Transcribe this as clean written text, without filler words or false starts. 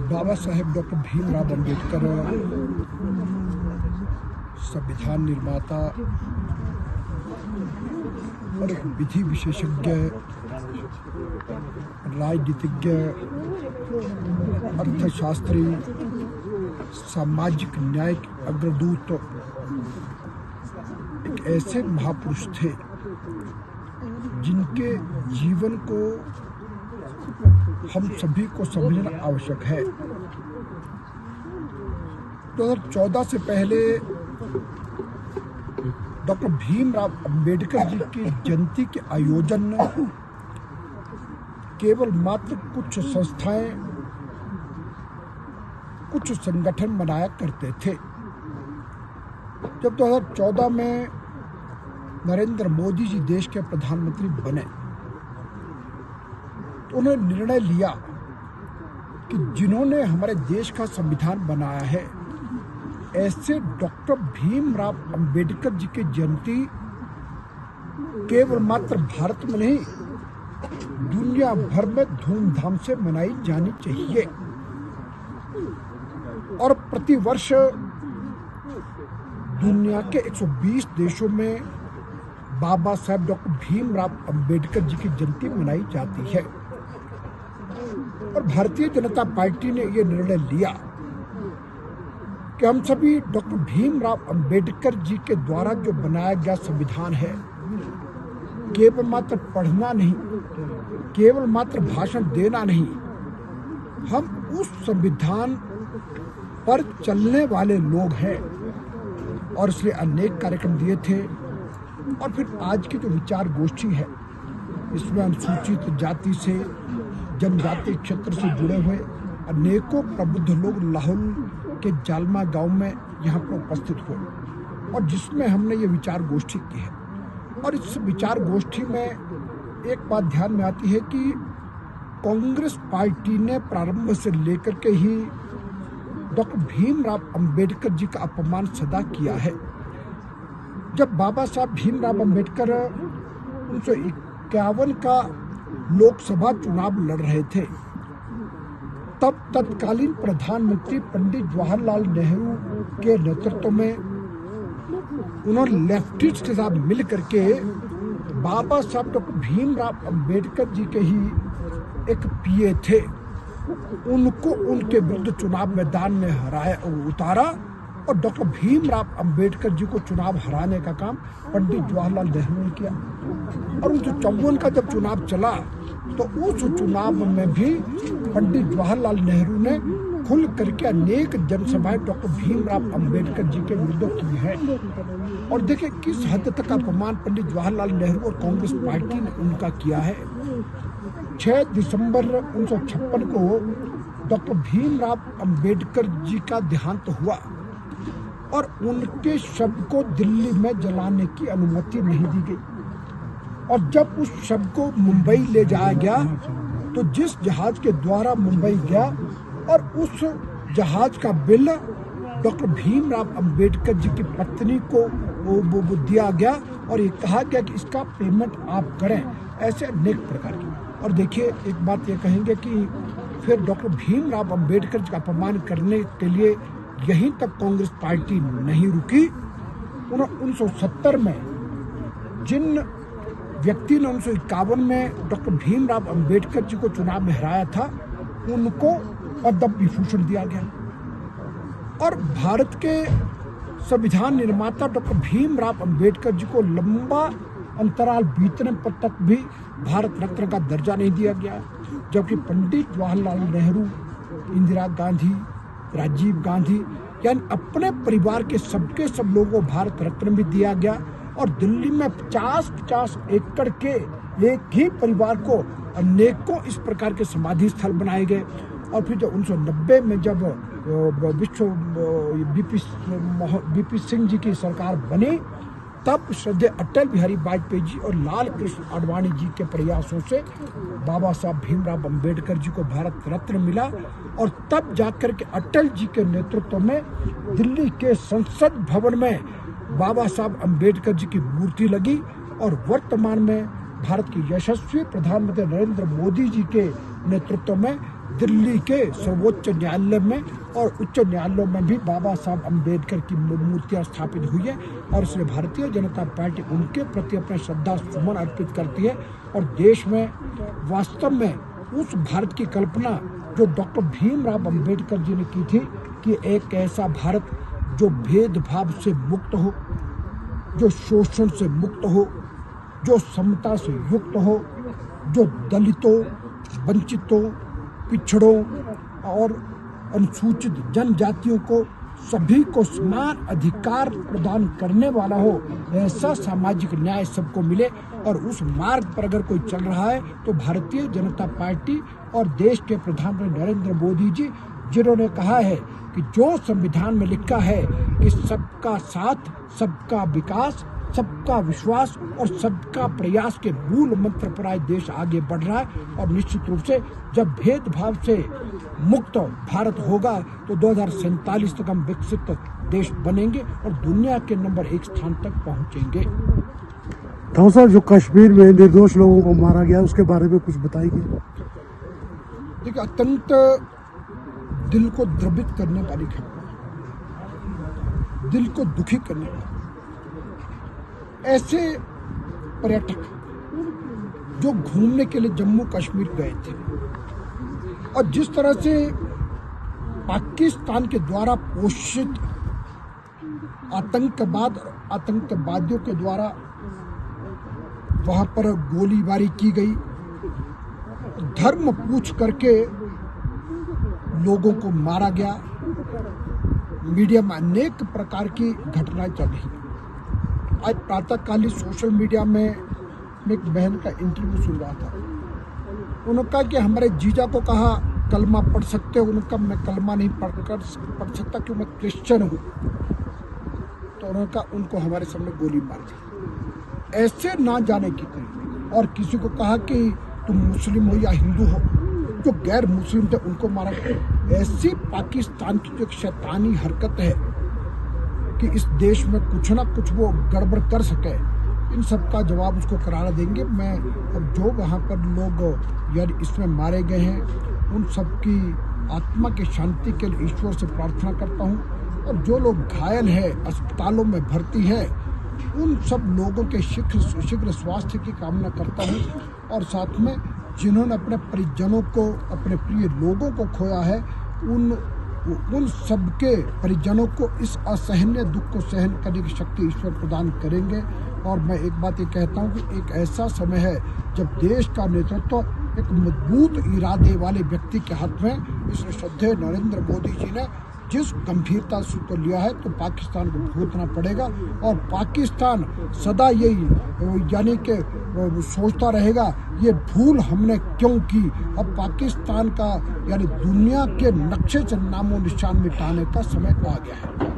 Baba Saheb doctor Bhimrao Ambedkar संविधान निर्माता और एक विधि विशेषज्ञ, राजनीतिज्ञ, अर्थशास्त्री, सामाजिक न्याय के अग्रदूत, एक ऐसे महापुरुष थे जिनके जीवन को हम सभी को समझना आवश्यक है। 2014 से पहले डॉक्टर भीमराव अंबेडकर जी की जयंती के आयोजन केवल मात्र कुछ संस्थाएं, कुछ संगठन मनाया करते थे। जब 2014 में नरेंद्र मोदी जी देश के प्रधानमंत्री बने तो उन्होंने निर्णय लिया कि जिन्होंने हमारे देश का संविधान बनाया है, ऐसे डॉक्टर भीमराव अंबेडकर जी की जयंती केवल मात्र भारत में नहीं, दुनिया भर में धूमधाम से मनाई जानी चाहिए। और प्रतिवर्ष दुनिया के 120 देशों में बाबा साहेब डॉक्टर भीमराव अंबेडकर जी की जयंती मनाई जाती है। और भारतीय जनता पार्टी ने यह निर्णय लिया कि हम सभी डॉक्टर भीमराव अंबेडकर जी के द्वारा जो बनाया गया संविधान है, केवल मात्र पढ़ना नहीं, केवल मात्र भाषण देना नहीं, हम उस संविधान पर चलने वाले लोग हैं। और इसलिए अनेक कार्यक्रम दिए थे। और फिर आज की जो विचार गोष्ठी है, इसमें अनुसूचित जाति से, जनजाति क्षेत्र से जुड़े हुए अनेकों प्रबुद्ध लोग लाहौल के जालमा गांव में यहाँ पर उपस्थित हुए और जिसमें हमने ये विचार गोष्ठी की है। और इस विचार गोष्ठी में एक बात ध्यान में आती है कि कांग्रेस पार्टी ने प्रारंभ से लेकर के ही डॉक्टर भीमराव अंबेडकर जी का अपमान सदा किया है। जब बाबा साहब भीमराव अंबेडकर 1951 का लोकसभा चुनाव लड़ रहे थे, तब तत्कालीन प्रधानमंत्री पंडित जवाहरलाल नेहरू के नेतृत्व में उन्होंने लेफ्टिस्ट के साथ मिल करके बाबा साहब डॉक्टर भीमराव अंबेडकर जी के ही एक पीए थे, उनको उनके विरुद्ध चुनाव मैदान में उतारा और डॉक्टर भीमराव अंबेडकर जी को चुनाव हराने का काम पंडित जवाहरलाल नेहरू ने किया। और 1954 का जब चुनाव चला तो उस चुनाव में भी पंडित जवाहरलाल नेहरू ने खुल करके अनेक जनसभाएं डॉक्टर भीमराव अंबेडकर जी के विरुद्ध की है। और देखिए किस हद तक अपमान पंडित जवाहरलाल नेहरू और कांग्रेस पार्टी ने उनका किया है। 6 दिसंबर 1956 को डॉक्टर भीमराव अंबेडकर जी का देहांत हुआ और उनके शव को दिल्ली में जलाने की अनुमति नहीं दी गई। और जब उस शव को मुंबई ले जाया गया तो जिस जहाज के द्वारा मुंबई गया और उस जहाज का बिल डॉक्टर भीमराव अंबेडकर जी की पत्नी को वो दिया गया और ये कहा गया कि इसका पेमेंट आप करें। ऐसे अनेक प्रकार की। और देखिए एक बात ये कहेंगे कि फिर डॉक्टर भीमराव अंबेडकर जी का अपमान करने के लिए यहीं तक कांग्रेस पार्टी नहीं रुकी। 1970 में जिन व्यक्ति ने 1951 में डॉक्टर भीमराव अंबेडकर जी को चुनाव में हराया था, उनको पद्म विभूषण दिया गया। और भारत के संविधान निर्माता डॉक्टर भीमराव अंबेडकर जी को लंबा अंतराल बीतने पर तक भी भारत रत्न का दर्जा नहीं दिया गया, जबकि पंडित जवाहरलाल नेहरू, इंदिरा गांधी, राजीव गांधी यानी अपने परिवार के सबके सब लोगों को भारत रत्न भी दिया गया। और दिल्ली में 50-50 एकड़ के एक ही परिवार को अनेकों इस प्रकार के समाधि स्थल बनाए गए। और फिर जब 1990 में जब बीपी सिंह जी की सरकार बनी, तब श्रद्धेय अटल बिहारी वाजपेयी जी और लाल कृष्ण आडवाणी जी के प्रयासों से बाबा साहब भीमराव अंबेडकर जी को भारत रत्न मिला। और तब जाकर के अटल जी के नेतृत्व में दिल्ली के संसद भवन में बाबा साहब अंबेडकर जी की मूर्ति लगी। और वर्तमान में भारत के यशस्वी प्रधानमंत्री नरेंद्र मोदी जी के नेतृत्व में दिल्ली के सर्वोच्च न्यायालय में और उच्च न्यायालयों में भी बाबा साहब अम्बेडकर की मूर्तियां स्थापित हुई है और इसलिए भारतीय जनता पार्टी उनके प्रति अपने श्रद्धा सुमन अर्पित करती है। और देश में वास्तव में उस भारत की कल्पना जो डॉक्टर भीमराव अम्बेडकर जी ने की थी कि एक ऐसा भारत जो भेदभाव से मुक्त हो, जो शोषण से मुक्त हो, जो समता से युक्त हो, जो दलितों, वंचितों, पिछड़ों और अनुसूचित जनजातियों को सभी को समान अधिकार प्रदान करने वाला हो, ऐसा सामाजिक न्याय सबको मिले। और उस मार्ग पर अगर कोई चल रहा है तो भारतीय जनता पार्टी और देश के प्रधानमंत्री नरेंद्र मोदी जी, जिन्होंने कहा है कि जो संविधान में लिखा है कि सबका साथ, सबका विकास, सबका विश्वास और सबका प्रयास के मूल मंत्र पर आज देश आगे बढ़ रहा है। और निश्चित रूप से जब भेदभाव से मुक्त भारत होगा तो 2047 तक हम विकसित देश बनेंगे और दुनिया के नंबर 1 स्थान तक पहुंचेंगे। राव साहब, जो कश्मीर में निर्दोष लोगों को मारा गया उसके बारे में कुछ बताइए। देखिए, अत्यंत दिल को द्रवित करने वाली घटना, दिल को दुखी करने वाली। ऐसे पर्यटक जो घूमने के लिए जम्मू कश्मीर गए थे और जिस तरह से पाकिस्तान के द्वारा पोषित आतंकवाद और आतंकवादियों के द्वारा वहां पर गोलीबारी की गई, धर्म पूछ करके लोगों को मारा गया, मीडिया में अनेक प्रकार की घटनाएं चल रही। आज प्रातःकालीन सोशल मीडिया में एक बहन का इंटरव्यू सुन रहा था। उन्होंने कहा कि हमारे जीजा को कहा कलमा पढ़ सकते हो। उन्होंने कहा मैं कलमा नहीं पढ़ सकता क्यों, मैं क्रिश्चियन हूँ। तो उन्होंने कहा उनको हमारे सामने गोली मार दी। ऐसे ना जाने की कोई। और किसी को कहा कि तुम मुस्लिम हो या हिंदू हो, जो गैर मुस्लिम थे उनको मारा गया। ऐसी पाकिस्तान की जो एक शैतानी हरकत है कि इस देश में कुछ ना कुछ वो गड़बड़ कर सके, इन सब का जवाब उसको कराना देंगे। मैं अब जो वहाँ पर लोग यानी इसमें मारे गए हैं उन सब की आत्मा की शांति के लिए ईश्वर से प्रार्थना करता हूँ। और जो लोग घायल हैं, अस्पतालों में भर्ती है, उन सब लोगों के शीघ्र स्वास्थ्य की कामना करता हूँ। और साथ में जिन्होंने अपने परिजनों को, अपने प्रिय लोगों को खोया है, उन सबके परिजनों को इस असहनीय दुख को सहन करने की शक्ति ईश्वर प्रदान करेंगे। और मैं एक बात ये कहता हूँ कि एक ऐसा समय है जब देश का नेतृत्व एक मजबूत इरादे वाले व्यक्ति के हाथ में, इसलिए श्रद्धेय नरेंद्र मोदी जी ने जिस गंभीरता से उसको लिया है तो पाकिस्तान को भुगतना पड़ेगा। और पाकिस्तान सदा यही यानी कि सोचता रहेगा ये भूल हमने क्यों की। अब पाकिस्तान का यानी दुनिया के नक्शे से नामो निशान मिटाने का समय आ गया है।